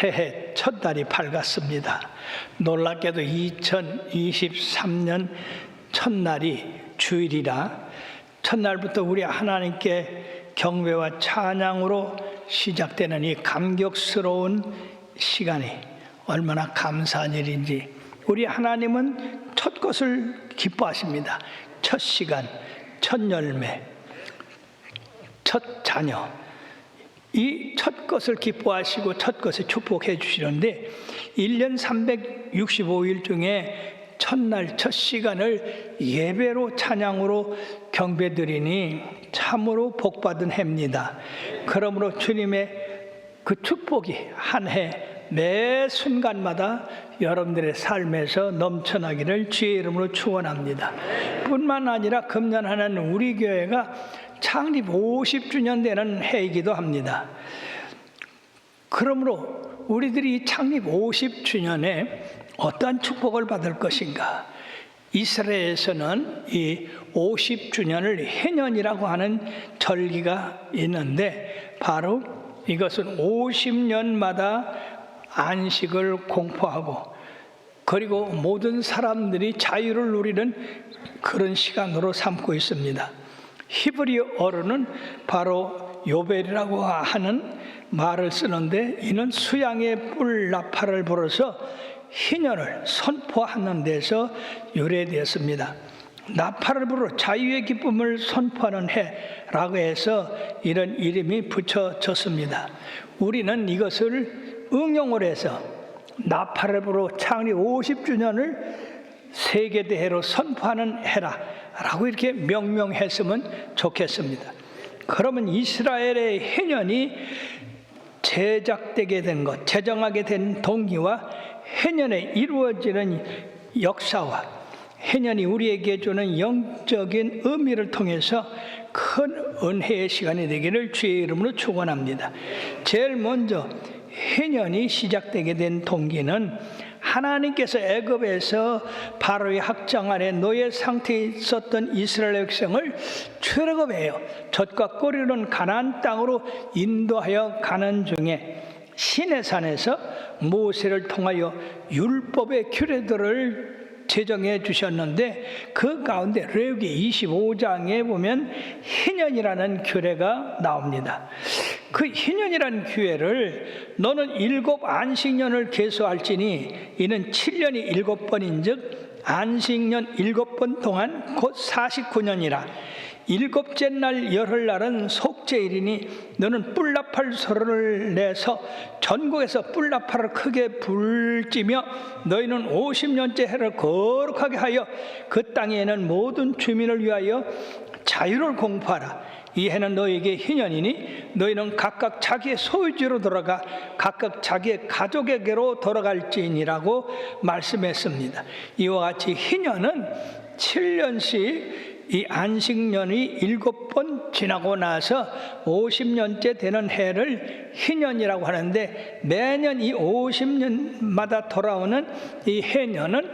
새해 첫날이 밝았습니다. 놀랍게도 2023년 첫날이 주일이라 첫날부터 우리 하나님께 경배와 찬양으로 시작되는 이 감격스러운 시간이 얼마나 감사한 일인지, 우리 하나님은 첫 것을 기뻐하십니다. 첫 시간, 첫 열매, 첫 자녀, 이 첫 것을 기뻐하시고 첫 것을 축복해 주시는데 1년 365일 중에 첫날 첫 시간을 예배로 찬양으로 경배드리니 참으로 복받은 해입니다. 그러므로 주님의 그 축복이 한 해 매 순간마다 여러분들의 삶에서 넘쳐나기를 주의 이름으로 축원합니다. 뿐만 아니라 금년 한 해는 우리 교회가 창립 50주년 되는 해이기도 합니다. 그러므로 우리들이 창립 50주년에 어떠한 축복을 받을 것인가? 이스라엘에서는 이 50주년을 해년이라고 하는 절기가 있는데, 바로 이것은 50년마다 안식을 공포하고 그리고 모든 사람들이 자유를 누리는 그런 시간으로 삼고 있습니다. 히브리어로는 바로 요벨이라고 하는 말을 쓰는데, 이는 수양의 뿔 나팔을 불어서 희년을 선포하는 데서 유래되었습니다. 나팔을 불어 자유의 기쁨을 선포하는 해라고 해서 이런 이름이 붙여졌습니다. 우리는 이것을 응용을 해서 나팔을 불어 창립 50주년을 세계대회로 선포하는 해라라고 이렇게 명명했으면 좋겠습니다. 그러면 이스라엘의 해년이 제작되게 된 것, 제정하게 된 동기와 해년에 이루어지는 역사와 해년이 우리에게 주는 영적인 의미를 통해서 큰 은혜의 시간이 되기를 주의 이름으로 축원합니다. 제일 먼저 해년이 시작되게 된 동기는 하나님께서 애굽에서 바로의 학장 아래 노예 상태에 있었던 이스라엘 백성을 출애굽하여 젖과 꿀이 흐르는 가나안 땅으로 인도하여 가는 중에 시내산에서 모세를 통하여 율법의 규례들을 제정해 주셨는데, 그 가운데 레위기 25장에 보면 희년이라는 규례가 나옵니다. 그 희년이라는 규례를 너는 7 안식년을 계수할지니 이는 7년이 7번인즉 안식년 7번 동안 곧 49년이라. 7째 날 열흘날은 속죄일이니 너는 뿔나팔 소리를 내서 전국에서 뿔나팔을 크게 불지며 너희는 50년째 해를 거룩하게 하여 그 땅에는 모든 주민을 위하여 자유를 공포하라. 이 해는 너희에게 희년이니 너희는 각각 자기의 소유지로 돌아가 각각 자기의 가족에게로 돌아갈지니라고 말씀했습니다. 이와 같이 희년은 7년씩 이 안식년이 7번 지나고 나서 50년째 되는 해를 희년이라고 하는데, 매년 이 50년마다 돌아오는 이 해년은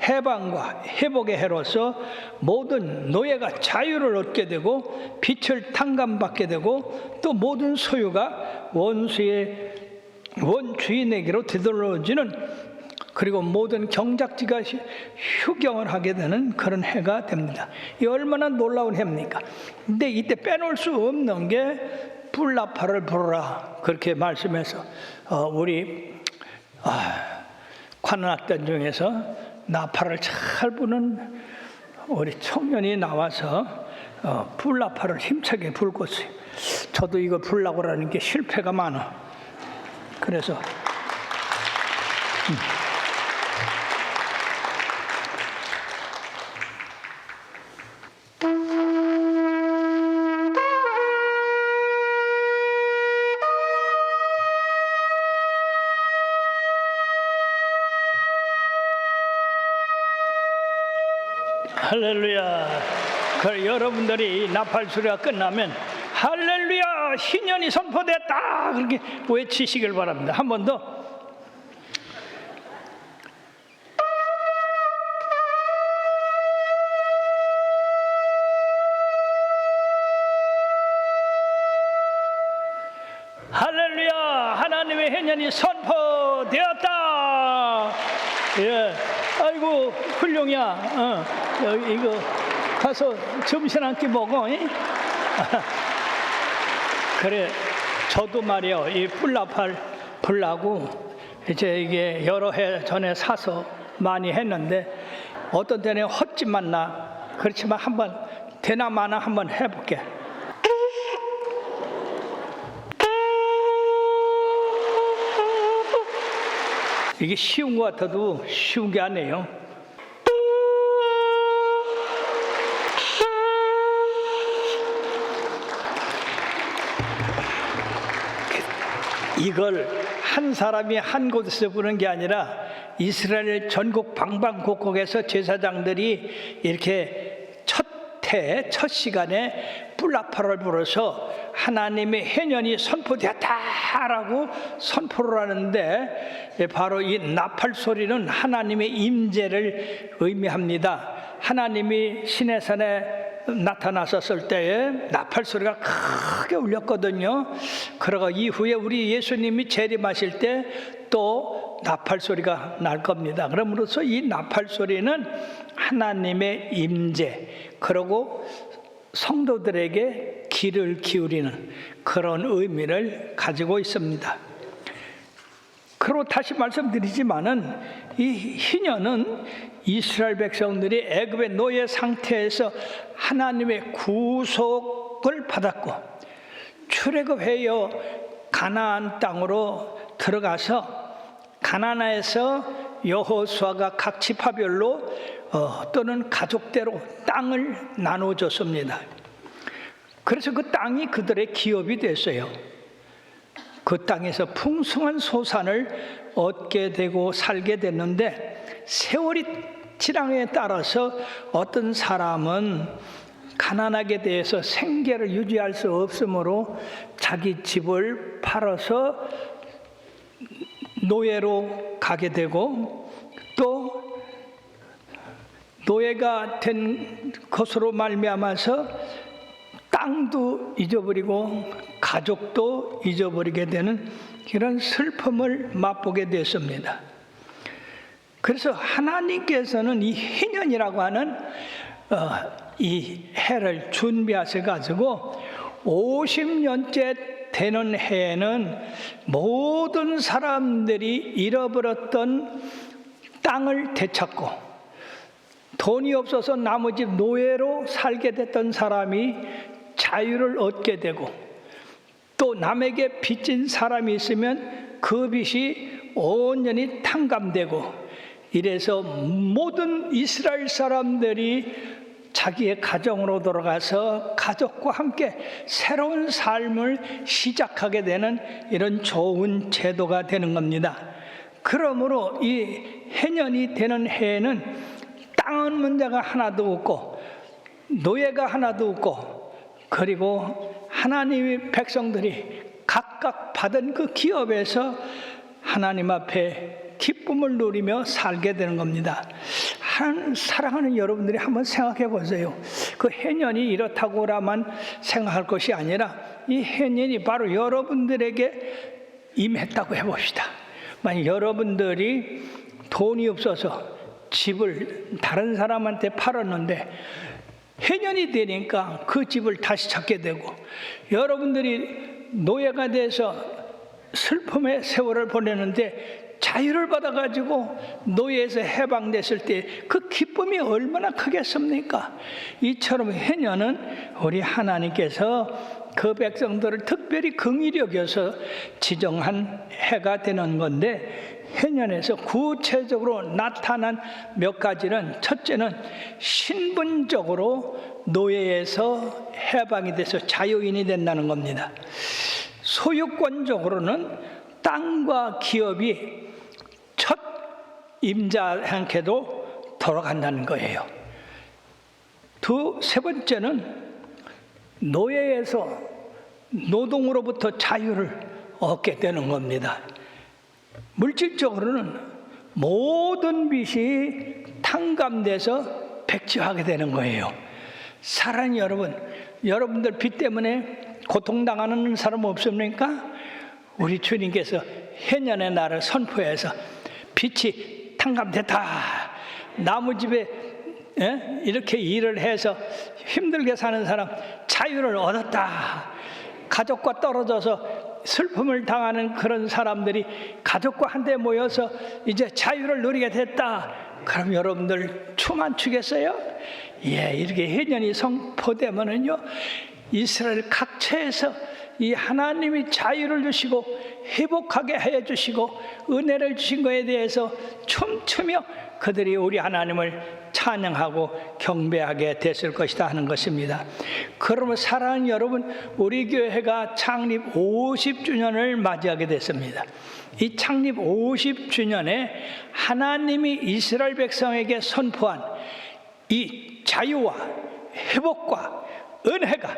해방과 회복의 해로서 모든 노예가 자유를 얻게 되고 빛을 탕감받게 되고 또 모든 소유가 원주인에게로 되돌려지는, 그리고 모든 경작지가 휴경을 하게 되는 그런 해가 됩니다. 이 얼마나 놀라운 해입니까? 근데 이때 빼놓을 수 없는 게 뿔나팔을 불어라 그렇게 말씀해서 우리 관악단 중에서 나팔을 잘 부는 우리 청년이 나와서 뿔나팔을 힘차게 불고 있어요. 저도 이거 불라고 하는 게 실패가 많아. 그래서 할렐루야. 여러분들이 나팔 소리가 끝나면 할렐루야 희년이 선포됐다 그렇게 외치시길 바랍니다. 한 번 더. 할렐루야 하나님의 해년이 해년이 선포되었다. 예, 아이고 훌륭이야. 이거 가서 점심 한 끼 먹어. 그래, 저도 말이요, 이 뿔나팔 불라고 이제 이게 여러 해 전에 사서 많이 했는데 어떤 때는 헛짓만 나. 그렇지만 한번 되나 마나 한번 해볼게. 이게 쉬운 것 같아도 쉬운 게 아니에요. 이걸 한 사람이 한 곳에서 부는 게 아니라 이스라엘 전국 방방곡곡에서 제사장들이 이렇게 첫 시간에 뿔나팔을 불어서 하나님의 해년이 선포되었다라고 선포를 하는데, 바로 이 나팔 소리는 하나님의 임재를 의미합니다. 하나님이 시내산에 나타나셨을 때에 나팔 소리가 크게 울렸거든요. 그러고 이후에 우리 예수님이 재림하실 때 또 나팔 소리가 날 겁니다. 그러므로서 이 나팔 소리는 하나님의 임재, 그리고 성도들에게 귀를 기울이는 그런 의미를 가지고 있습니다. 그리고 다시 말씀드리지만은 이 희년은 이스라엘 백성들이 애굽의 노예 상태에서 하나님의 구속을 받았고 출애굽하여 가나안 땅으로 들어가서 가나안에서 여호수아가 각 지파별로 또는 가족대로 땅을 나눠줬습니다. 그래서 그 땅이 그들의 기업이 됐어요. 그 땅에서 풍성한 소산을 얻게 되고 살게 됐는데, 세월이 지남에 따라서 어떤 사람은 가난하게 대해서 생계를 유지할 수 없으므로 자기 집을 팔아서 노예로 가게 되고, 또 노예가 된 것으로 말미암아서 땅도 잊어버리고 가족도 잊어버리게 되는 이런 슬픔을 맛보게 됐습니다. 그래서 하나님께서는 이 희년이라고 하는 이 해를 준비하셔 가지고 50년째 되는 해에는 모든 사람들이 잃어버렸던 땅을 되찾고, 돈이 없어서 나머지 노예로 살게 됐던 사람이 자유를 얻게 되고, 또 남에게 빚진 사람이 있으면 그 빚이 온전히 탕감되고, 이래서 모든 이스라엘 사람들이 자기의 가정으로 돌아가서 가족과 함께 새로운 삶을 시작하게 되는 이런 좋은 제도가 되는 겁니다. 그러므로 이 해년이 되는 해에는 땅 없는 자가 하나도 없고 노예가 하나도 없고, 그리고 하나님의 백성들이 각각 받은 그 기업에서 하나님 앞에 기쁨을 누리며 살게 되는 겁니다. 사랑하는 여러분들이 한번 생각해 보세요. 그 해년이 이렇다고라만 생각할 것이 아니라 이 해년이 바로 여러분들에게 임했다고 해봅시다. 만약 여러분들이 돈이 없어서 집을 다른 사람한테 팔았는데 해년이 되니까 그 집을 다시 찾게 되고, 여러분들이 노예가 돼서 슬픔의 세월을 보내는데 자유를 받아가지고 노예에서 해방됐을 때 그 기쁨이 얼마나 크겠습니까? 이처럼 해년은 우리 하나님께서 그 백성들을 특별히 긍휼히 여겨서 지정한 해가 되는 건데, 해년에서 구체적으로 나타난 몇 가지는, 첫째는 신분적으로 노예에서 해방이 돼서 자유인이 된다는 겁니다. 소유권적으로는 땅과 기업이 첫 임자한테도 돌아간다는 거예요. 세 번째는 노예에서 노동으로부터 자유를 얻게 되는 겁니다. 물질적으로는 모든 빚이 탕감돼서 백지화하게 되는 거예요. 사랑하는 여러분, 여러분들 빚 때문에 고통당하는 사람 없습니까? 우리 주님께서 해년의 날을 선포해서 빛이 탕감됐다. 나무집에 이렇게 일을 해서 힘들게 사는 사람 자유를 얻었다. 가족과 떨어져서 슬픔을 당하는 그런 사람들이 가족과 한데 모여서 이제 자유를 누리게 됐다. 그럼 여러분들 춤 안 추겠어요? 예, 이렇게 해년이 선포되면은요, 이스라엘 각처에서 이 하나님이 자유를 주시고 회복하게 해 주시고 은혜를 주신 것에 대해서 춤추며 그들이 우리 하나님을 찬양하고 경배하게 됐을 것이다 하는 것입니다. 그러면 사랑하는 여러분, 우리 교회가 창립 50주년을 맞이하게 됐습니다. 이 창립 50주년에 하나님이 이스라엘 백성에게 선포한 이 자유와 회복과 은혜가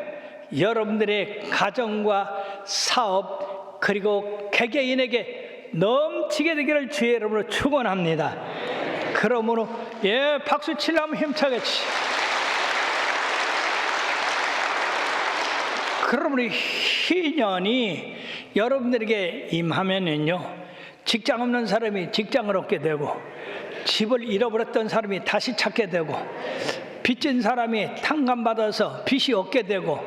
여러분들의 가정과 사업 그리고 개개인에게 넘치게 되기를 주의 이름으로 축원합니다. 그러므로 박수 치려면 힘차게 치. 그러므로 희년이 여러분들에게 임하면은요, 직장 없는 사람이 직장을 얻게 되고, 집을 잃어버렸던 사람이 다시 찾게 되고, 빚진 사람이 탕감받아서 빚이 없게 되고,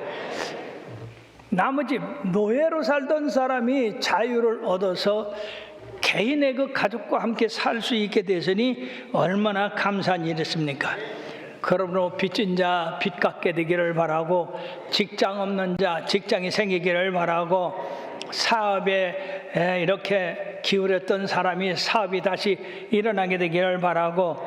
나머지 노예로 살던 사람이 자유를 얻어서 개인의 그 가족과 함께 살 수 있게 되시니 얼마나 감사한 일이었습니까? 그러므로 빚진 자 빚 갚게 되기를 바라고, 직장 없는 자 직장이 생기기를 바라고, 사업에 이렇게 기울였던 사람이 사업이 다시 일어나게 되기를 바라고,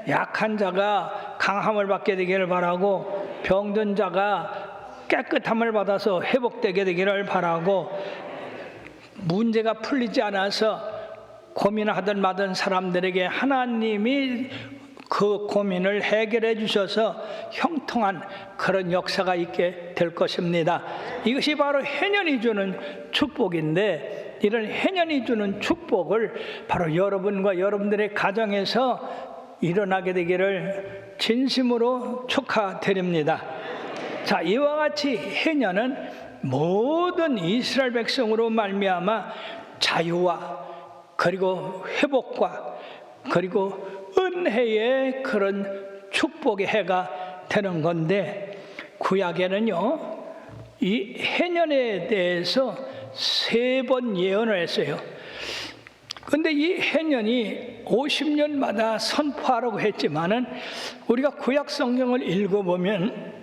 약한 자가 강함을 받게 되기를 바라고, 병든 자가 깨끗함을 받아서 회복되게 되기를 바라고, 문제가 풀리지 않아서 고민하던 마던 사람들에게 하나님이 그 고민을 해결해 주셔서 형통한 그런 역사가 있게 될 것입니다. 이것이 바로 해년이 주는 축복인데, 이런 해년이 주는 축복을 바로 여러분과 여러분들의 가정에서 일어나게 되기를 진심으로 축하드립니다. 자, 이와 같이 해년은 모든 이스라엘 백성으로 말미암아 자유와 그리고 회복과 그리고 은혜의 그런 축복의 해가 되는 건데, 구약에는요, 이 해년에 대해서 3번 예언을 했어요. 근데 이 해년이 50년마다 선포하라고 했지만은 우리가 구약 성경을 읽어보면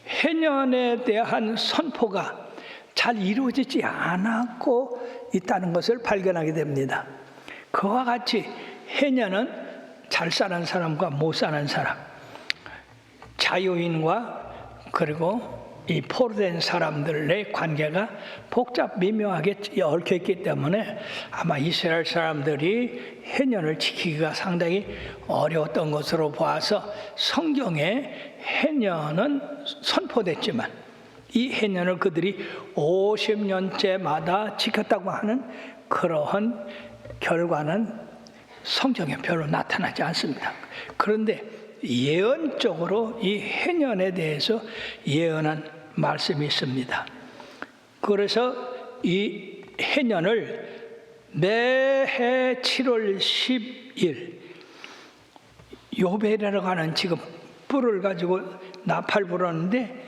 해년에 대한 선포가 잘 이루어지지 않았고 있다는 것을 발견하게 됩니다. 그와 같이 해년은 잘 사는 사람과 못 사는 사람, 자유인과 그리고 이 포로된 사람들의 관계가 복잡 미묘하게 얽혀있기 때문에 아마 이스라엘 사람들이 해년을 지키기가 상당히 어려웠던 것으로 보아서 성경에 해년은 선포됐지만 이 해년을 그들이 50년째마다 지켰다고 하는 그러한 결과는 성경에 별로 나타나지 않습니다. 그런데 예언적으로 이 해년에 대해서 예언한 말씀이 있습니다. 그래서 이 해년을 매해 7월 10일 요벨이라고 하는 지금 뿔을 가지고 나팔 불었는데,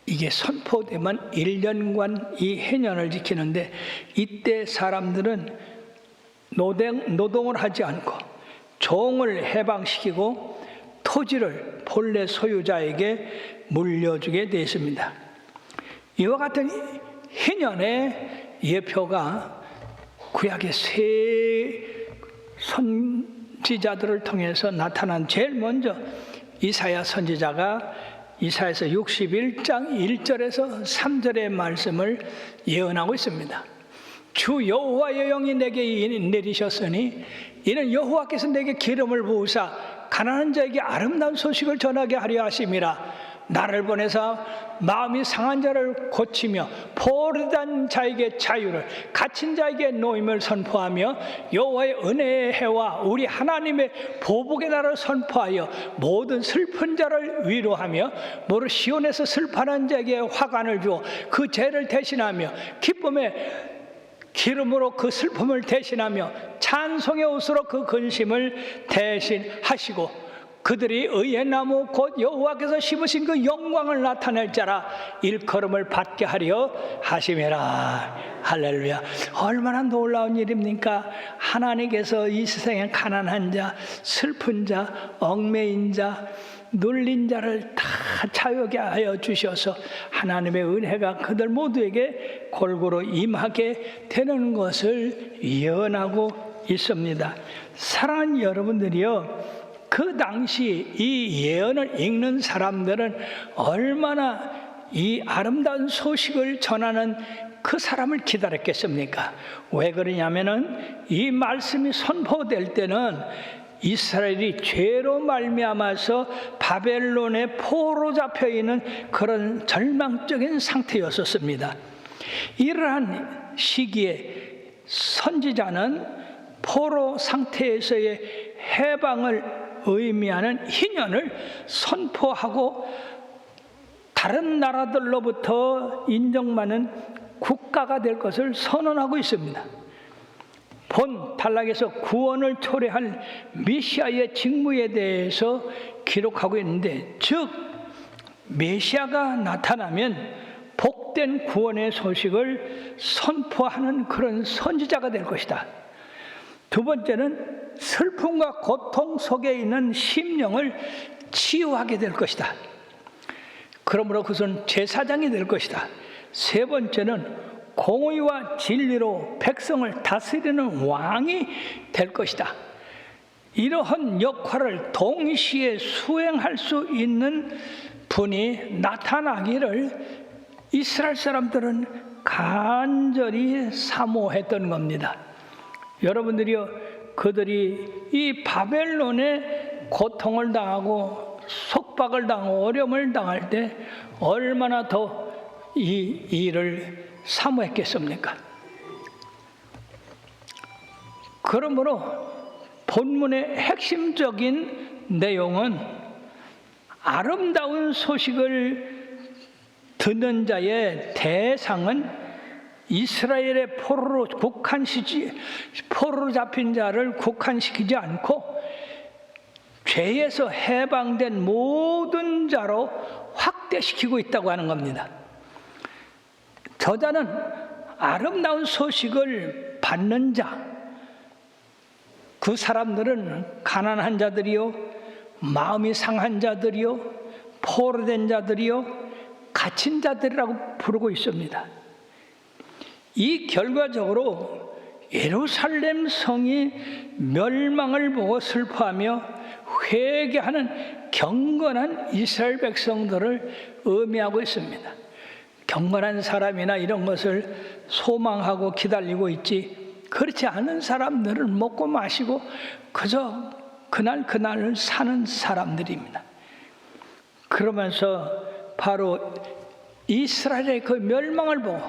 이게 선포되면 1년간 이 해년을 지키는데, 이때 사람들은 노동을 하지 않고 종을 해방시키고 토지를 본래 소유자에게 물려주게 되었습니다. 이와 같은 해년의 예표가 구약의 세 선지자들을 통해서 나타난, 제일 먼저 이사야 선지자가 이사야서 61장 1절에서 3절의 말씀을 예언하고 있습니다. 주 여호와의 영이 내게 내리셨으니 이는 여호와께서 내게 기름을 부으사 가난한 자에게 아름다운 소식을 전하게 하려 하심이라. 나를 보내사 마음이 상한 자를 고치며 포로된 자에게 자유를, 갇힌 자에게 노임을 선포하며 여호와의 은혜의 해와 우리 하나님의 보복의 날을 선포하여 모든 슬픈 자를 위로하며 무릇 시온에서 슬퍼하는 자에게 화관을 주어 그 죄를 대신하며 기쁨의 기름으로 그 슬픔을 대신하며 찬송의 옷으로 그 근심을 대신하시고 그들이 의의 나무 곧 여호와께서 심으신 그 영광을 나타낼 자라 일컬음을 받게 하려 하심이라. 할렐루야. 얼마나 놀라운 일입니까? 하나님께서 이 세상에 가난한 자, 슬픈 자, 얽매인 자, 눌린 자를 다 자유하게 하여 주셔서 하나님의 은혜가 그들 모두에게 골고루 임하게 되는 것을 예언하고 있습니다. 사랑하는 여러분들이요, 그 당시 이 예언을 읽는 사람들은 얼마나 이 아름다운 소식을 전하는 그 사람을 기다렸겠습니까? 왜 그러냐면은 이 말씀이 선포될 때는 이스라엘이 죄로 말미암아서 바벨론의 포로 잡혀 있는 그런 절망적인 상태였었습니다. 이러한 시기에 선지자는 포로 상태에서의 해방을 의미하는 희년을 선포하고 다른 나라들로부터 인정받는 국가가 될 것을 선언하고 있습니다. 본 단락에서 구원을 초래할 메시아의 직무에 대해서 기록하고 있는데, 즉 메시아가 나타나면 복된 구원의 소식을 선포하는 그런 선지자가 될 것이다. 두 번째는 슬픔과 고통 속에 있는 심령을 치유하게 될 것이다. 그러므로 그것은 제사장이 될 것이다. 세 번째는 공의와 진리로 백성을 다스리는 왕이 될 것이다. 이러한 역할을 동시에 수행할 수 있는 분이 나타나기를 이스라엘 사람들은 간절히 사모했던 겁니다. 여러분들이요, 그들이 이 바벨론의 고통을 당하고 속박을 당하고 어려움을 당할 때 얼마나 더 이 일을 사모했겠습니까? 그러므로 본문의 핵심적인 내용은 아름다운 소식을 듣는 자의 대상은 이스라엘의 포로로 잡힌 자를 국한시키지 않고 죄에서 해방된 모든 자로 확대시키고 있다고 하는 겁니다. 저자는 아름다운 소식을 받는 자, 그 사람들은 가난한 자들이요, 마음이 상한 자들이요, 포로된 자들이요, 갇힌 자들이라고 부르고 있습니다. 이 결과적으로 예루살렘 성이 멸망을 보고 슬퍼하며 회개하는 경건한 이스라엘 백성들을 의미하고 있습니다. 경건한 사람이나 이런 것을 소망하고 기다리고 있지, 그렇지 않은 사람들은 먹고 마시고 그저 그날을 사는 사람들입니다. 그러면서 바로 이스라엘의 그 멸망을 보고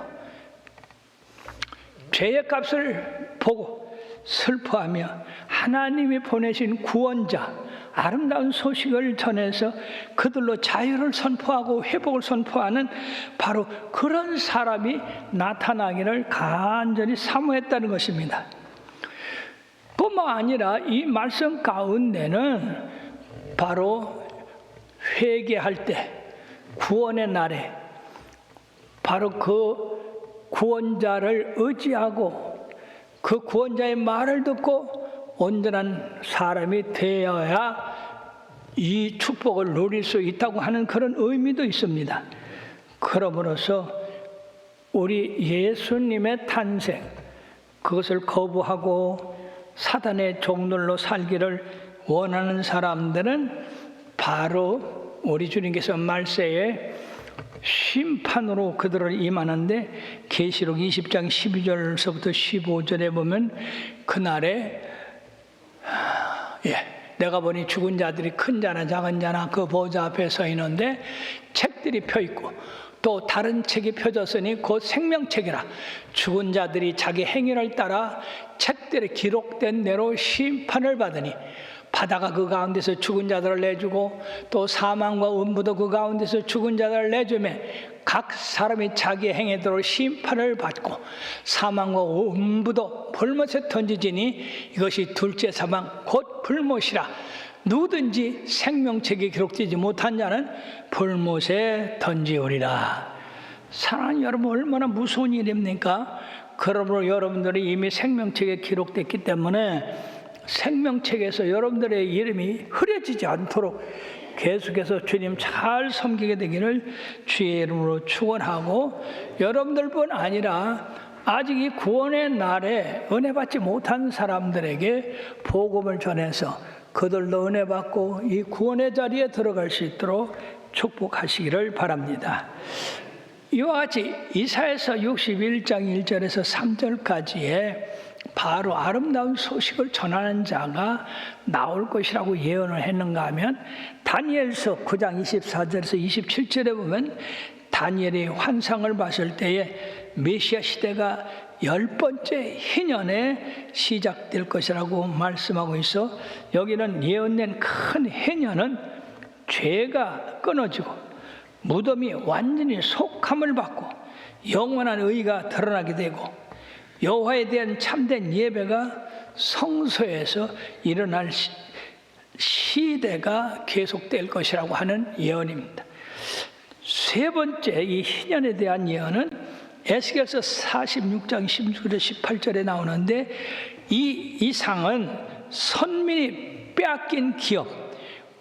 죄의 값을 보고 슬퍼하며 하나님이 보내신 구원자, 아름다운 소식을 전해서 그들로 자유를 선포하고 회복을 선포하는 바로 그런 사람이 나타나기를 간절히 사모했다는 것입니다. 뿐만 아니라 이 말씀 가운데는 바로 회개할 때, 구원의 날에 바로 그 구원자를 의지하고 그 구원자의 말을 듣고 온전한 사람이 되어야 이 축복을 누릴 수 있다고 하는 그런 의미도 있습니다. 그러므로서 우리 예수님의 탄생, 그것을 거부하고 사단의 종들로 살기를 원하는 사람들은 바로 우리 주님께서 말세에 심판으로 그들을 임하는데, 계시록 20장 12절서부터 15절에 보면 그날에 내가 보니 죽은 자들이 큰 자나 작은 자나 그 보좌 앞에 서 있는데 책들이 펴 있고 또 다른 책이 펴졌으니 곧 생명책이라. 죽은 자들이 자기 행위를 따라 책들에 기록된 대로 심판을 받으니 바다가 그 가운데서 죽은 자들을 내주고 또 사망과 음부도 그 가운데서 죽은 자들을 내주매 각 사람이 자기 행위대로 심판을 받고 사망과 음부도 불못에 던지지니 이것이 둘째 사망 곧 불못이라. 누구든지 생명책에 기록되지 못한 자는 불못에 던지우리라. 사랑하는 여러분, 얼마나 무서운 일입니까? 그러므로 여러분들이 이미 생명책에 기록됐기 때문에 생명책에서 여러분들의 이름이 흐려지지 않도록 계속해서 주님 잘 섬기게 되기를 주의 이름으로 축원하고, 여러분들뿐 아니라 아직 이 구원의 날에 은혜 받지 못한 사람들에게 복음을 전해서 그들도 은혜 받고 이 구원의 자리에 들어갈 수 있도록 축복하시기를 바랍니다. 이와 같이 이사야서 61장 1절에서 3절까지의 바로 아름다운 소식을 전하는 자가 나올 것이라고 예언을 했는가 하면, 다니엘서 9장 24절에서 27절에 보면 다니엘이 환상을 봤을 때에 메시아 시대가 10번째 희년에 시작될 것이라고 말씀하고 있어, 여기는 예언된 큰 희년은 죄가 끊어지고 무덤이 완전히 속함을 받고 영원한 의가 드러나게 되고 여호와에 대한 참된 예배가 성소에서 일어날 시대가 계속될 것이라고 하는 예언입니다. 세 번째 이 희년에 대한 예언은 에스겔서 46장 16절에 18절에 나오는데, 이 이상은 선민이 빼앗긴 기업,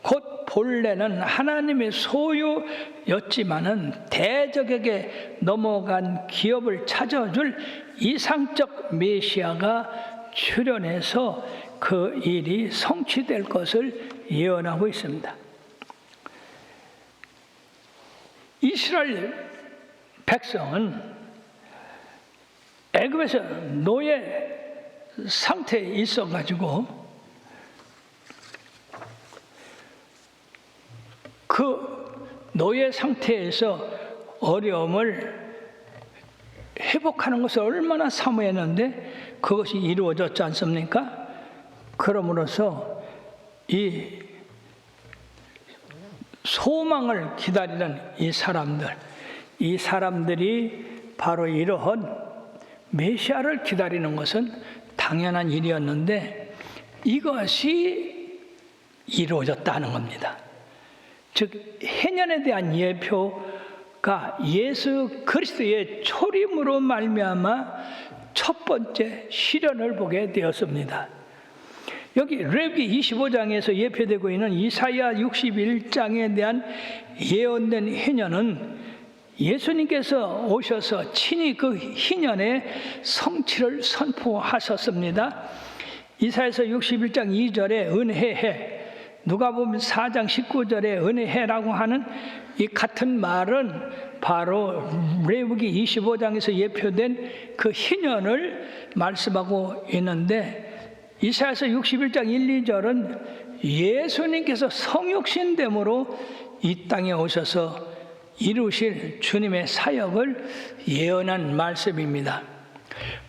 곧 본래는 하나님의 소유였지만은 대적에게 넘어간 기업을 찾아줄 이상적 메시아가 출현해서 그 일이 성취될 것을 예언하고 있습니다. 이스라엘 백성은 애굽에서 노예 상태에 있어가지고 그 노예 상태에서 어려움을 회복하는 것을 얼마나 사모했는데 그것이 이루어졌지 않습니까? 그러므로서 이 소망을 기다리는 이 사람들이 바로 이러한 메시아를 기다리는 것은 당연한 일이었는데 이것이 이루어졌다는 겁니다. 즉 해년에 대한 예표가 예수 그리스도의 초림으로 말미암아 첫 번째 시련을 보게 되었습니다. 여기 레위기 25장에서 예표되고 있는 이사야 61장에 대한 예언된 희년은 예수님께서 오셔서 친히 그 희년의 성취를 선포하셨습니다. 이사야서 61장 2절에 은혜해, 누가복음 4장 19절에 은혜해라고 하는 이 같은 말은 바로 레위기 25장에서 예표된 그 희년을 말씀하고 있는데, 이사야서 61장 1, 2절은 예수님께서 성육신됨으로 이 땅에 오셔서 이루실 주님의 사역을 예언한 말씀입니다.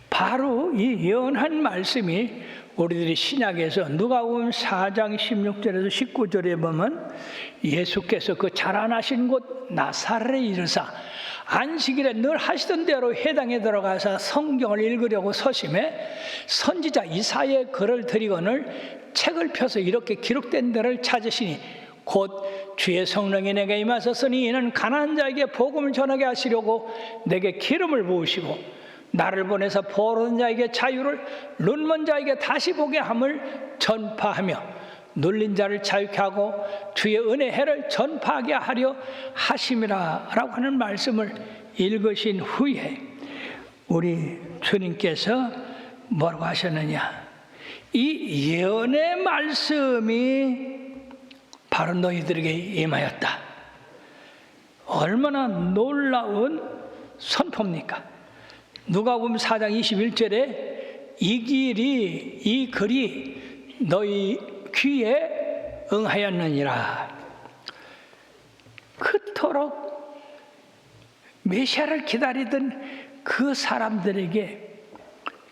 바로 이 예언한 말씀이 우리들이 신약에서 누가복음 4장 16절에서 19절에 보면 예수께서 그 자라나신 곳 나사렛에 이르사 안식일에 늘 하시던 대로 회당에 들어가서 성경을 읽으려고 서심해 선지자 이사야의 글을 드리거늘 책을 펴서 이렇게 기록된 데를 찾으시니 곧 주의 성령이 내게 임하셨으니 이는 가난한 자에게 복음을 전하게 하시려고 내게 기름을 부으시고 나를 보내서 포로된 자에게 자유를, 눈먼 자에게 다시 보게 함을 전파하며 눌린 자를 자유케 하고 주의 은혜 해를 전파하게 하려 하심이라 라고 하는 말씀을 읽으신 후에 우리 주님께서 뭐라고 하셨느냐, 이 예언의 말씀이 바로 너희들에게 임하였다. 얼마나 놀라운 선포입니까? 누가복음 4장 21절에 이 글이 너희 귀에 응하였느니라. 그토록 메시아를 기다리던 그 사람들에게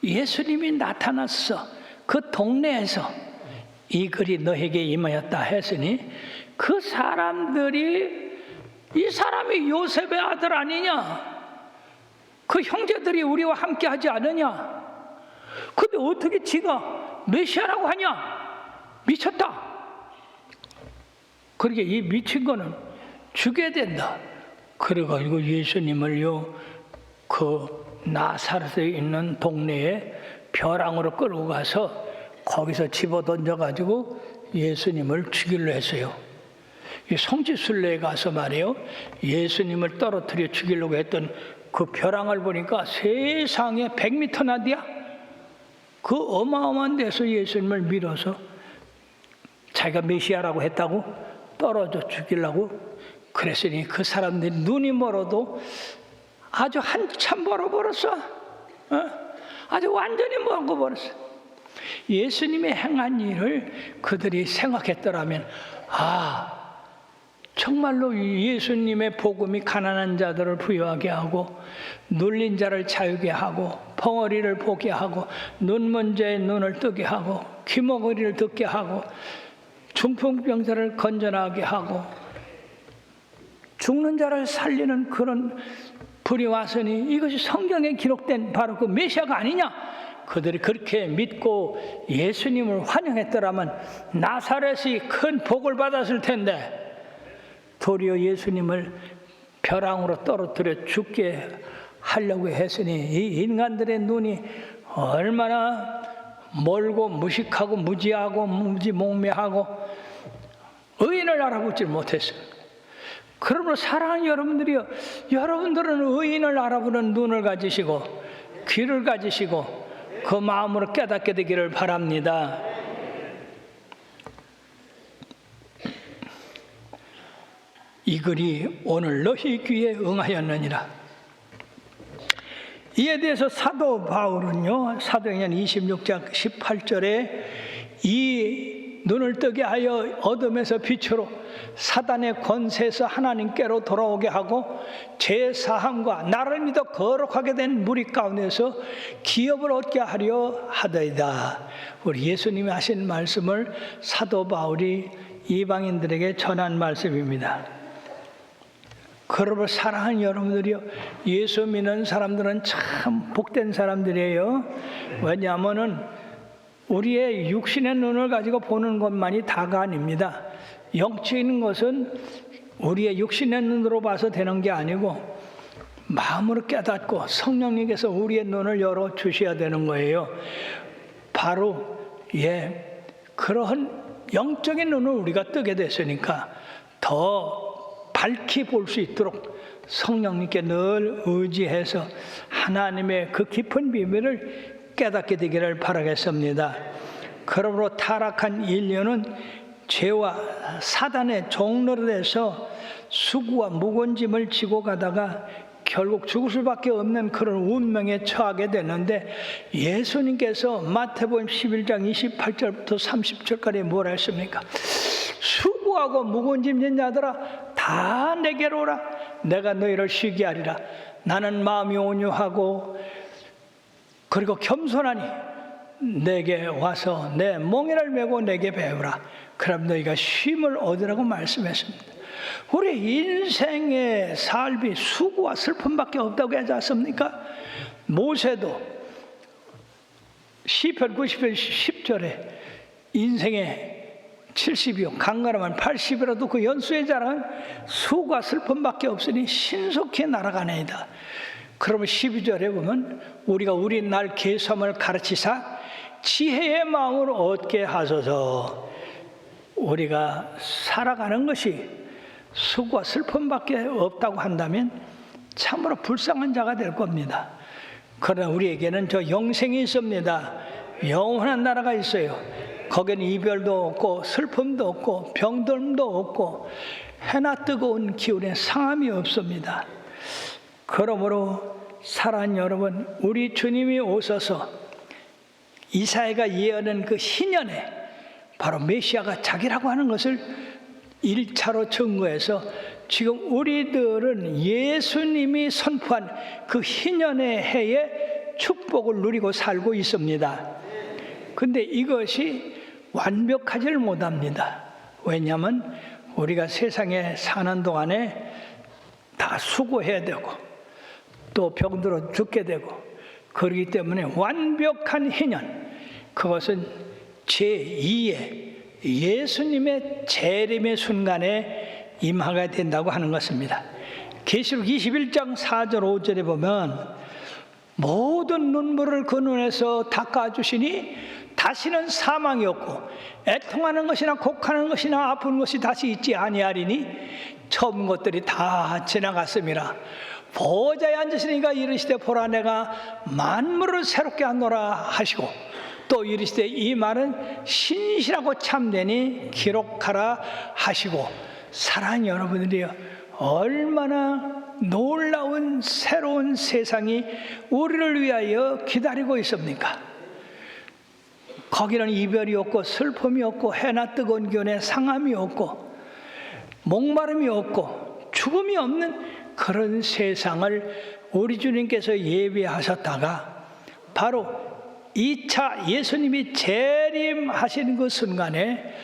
예수님이 나타나서 그 동네에서 이 글이 너에게 임하였다 했으니 그 사람들이 이 사람이 요셉의 아들 아니냐? 그 형제들이 우리와 함께 하지 않으냐? 근데 어떻게 지가 메시아라고 하냐? 미쳤다. 그러게 이 미친 거는 죽여야 된다. 그래가지고 예수님을요, 그 나사렛에 있는 동네에 벼랑으로 끌고 가서 거기서 집어 던져가지고 예수님을 죽이려 했어요. 이 성지순례에 가서 말이에요, 예수님을 떨어뜨려 죽이려고 했던 그 벼랑을 보니까 세상에 100m나 돼야 그 어마어마한 데서 예수님을 밀어서 자기가 메시아라고 했다고 떨어져 죽이려고 그랬으니 그 사람들이 눈이 멀어도 아주 한참 멀어버렸어. 아주 완전히 멀어버렸어. 예수님의 행한 일을 그들이 생각했더라면, 정말로 예수님의 복음이 가난한 자들을 부유하게 하고, 눌린 자를 자유게 하고, 벙어리를 보게 하고, 눈먼 자의 눈을 뜨게 하고, 귀머거리를 듣게 하고, 중풍병자를 건전하게 하고, 죽는 자를 살리는 그런 불이 왔으니 이것이 성경에 기록된 바로 그 메시아가 아니냐? 그들이 그렇게 믿고 예수님을 환영했더라면 나사렛이 큰 복을 받았을 텐데, 도리어 예수님을 벼랑으로 떨어뜨려 죽게 하려고 했으니 이 인간들의 눈이 얼마나 멀고 무식하고 무지하고 무지몽매하고 의인을 알아보지 못했어요. 그러므로 사랑하는 여러분들이요, 여러분들은 의인을 알아보는 눈을 가지시고 귀를 가지시고 그 마음으로 깨닫게 되기를 바랍니다. 이 글이 오늘 너희 귀에 응하였느니라. 이에 대해서 사도 바울은요, 사도행전 26장 18절에 이 눈을 뜨게 하여 어둠에서 빛으로 사단의 권세에서 하나님께로 돌아오게 하고 제사함과 나를 믿어 거룩하게 된 무리 가운데서 기업을 얻게 하려 하더이다. 우리 예수님이 하신 말씀을 사도 바울이 이방인들에게 전한 말씀입니다. 그러므로 사랑하는 여러분들이요, 예수 믿는 사람들은 참 복된 사람들이에요. 왜냐하면은 우리의 육신의 눈을 가지고 보는 것만이 다가 아닙니다. 영적인 것은 우리의 육신의 눈으로 봐서 되는 게 아니고 마음으로 깨닫고 성령님께서 우리의 눈을 열어 주셔야 되는 거예요. 바로 그러한 영적인 눈을 우리가 뜨게 됐으니까 더 밝히 볼 수 있도록 성령님께 늘 의지해서 하나님의 그 깊은 비밀을 깨닫게 되기를 바라겠습니다. 그러므로 타락한 인류는 죄와 사단의 종로로 돼서 수고와 무거운 짐을 지고 가다가 결국 죽을 수밖에 없는 그런 운명에 처하게 되는데, 예수님께서 마태복음 11장 28절부터 30절까지 뭐라 했습니까? 수고하고 무거운 짐 진 자들아 다 내게로 오라. 내가 너희를 쉬게 하리라. 나는 마음이 온유하고 그리고 겸손하니 내게 와서 내 멍에를 메고 내게 배우라. 그럼 너희가 쉼을 얻으라고 말씀했습니다. 우리 인생의 삶이 수고와 슬픔밖에 없다고 하지 않습니까? 모세도 시편 90편 10절에 인생의 70이요 강건하면 80이라도 그 연수의 자랑은 수고와 슬픔밖에 없으니 신속히 날아가네이다. 그러면 12절에 보면 우리가 우리 날 계섬을 가르치사 지혜의 마음을 얻게 하소서. 우리가 살아가는 것이 수고와 슬픔밖에 없다고 한다면 참으로 불쌍한 자가 될 겁니다. 그러나 우리에게는 저 영생이 있습니다. 영원한 나라가 있어요. 거기는 이별도 없고 슬픔도 없고 병듦도 없고 해나 뜨거운 기운에 상함이 없습니다. 그러므로 사랑하는 여러분, 우리 주님이 오셔서 이사야가 예언한 그 희년에 바로 메시아가 자기라고 하는 것을 1차로 증거해서 지금 우리들은 예수님이 선포한 그 희년의 해에 축복을 누리고 살고 있습니다. 근데 이것이 완벽하지를 못합니다. 왜냐하면 우리가 세상에 사는 동안에 다 수고해야 되고 또 병들어 죽게 되고, 그렇기 때문에 완벽한 희년, 그것은 제2의 예수님의 재림의 순간에 임하게 된다고 하는 것입니다. 계시록 21장 4절 5절에 보면 모든 눈물을 그 눈에서 닦아주시니 다시는 사망이 없고 애통하는 것이나 곡하는 것이나 아픈 것이 다시 있지 아니하리니 처음 것들이 다 지나갔음이라. 보좌에 앉으시니가 이르시되 보라 내가 만물을 새롭게 하노라 하시고, 또 이르시되 이 말은 신실하고 참되니 기록하라 하시고. 사랑하는 여러분들이요, 얼마나 놀라운 새로운 세상이 우리를 위하여 기다리고 있습니까? 거기는 이별이 없고 슬픔이 없고 해나 뜨거운 기온에 상함이 없고 목마름이 없고 죽음이 없는 그런 세상을 우리 주님께서 예비하셨다가 바로 2차 예수님이 재림하시는 그 순간에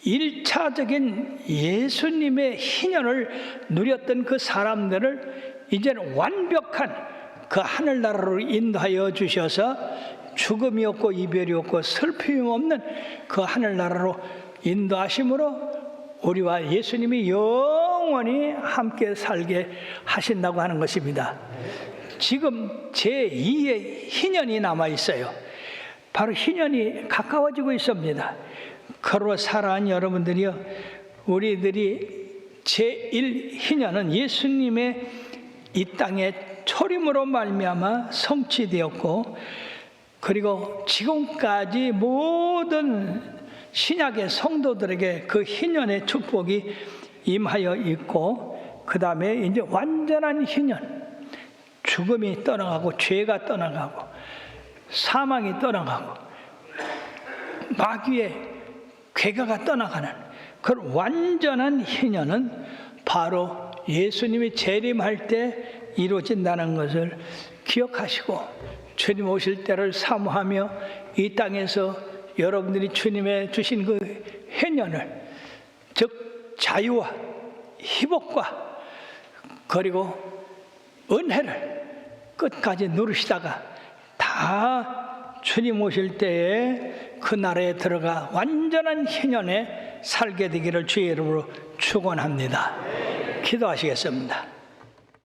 1차적인 예수님의 희년을 누렸던 그 사람들을 이제는 완벽한 그 하늘나라로 인도하여 주셔서 죽음이 없고 이별이 없고 슬픔이 없는 그 하늘나라로 인도하심으로 우리와 예수님이 영원히 함께 살게 하신다고 하는 것입니다. 지금 제2의 희년이 남아 있어요. 바로 희년이 가까워지고 있습니다. 그러므로 사랑하는 여러분들이요, 우리들이 제1 희년은 예수님의 이 땅의 초림으로 말미암아 성취되었고, 그리고 지금까지 모든 신약의 성도들에게 그 희년의 축복이 임하여 있고, 그 다음에 이제 완전한 희년, 죽음이 떠나가고 죄가 떠나가고 사망이 떠나가고 마귀의 괴가가 떠나가는 그런 완전한 희년은 바로 예수님이 재림할 때 이루어진다는 것을 기억하시고, 주님 오실 때를 사모하며 이 땅에서 여러분들이 주님의 주신 그 희년을, 즉 자유와 희복과 그리고 은혜를 끝까지 누리시다가 다 주님 오실 때에 그 나라에 들어가 완전한 희년에 살게 되기를 주의 이름으로 축원합니다. 기도하시겠습니다.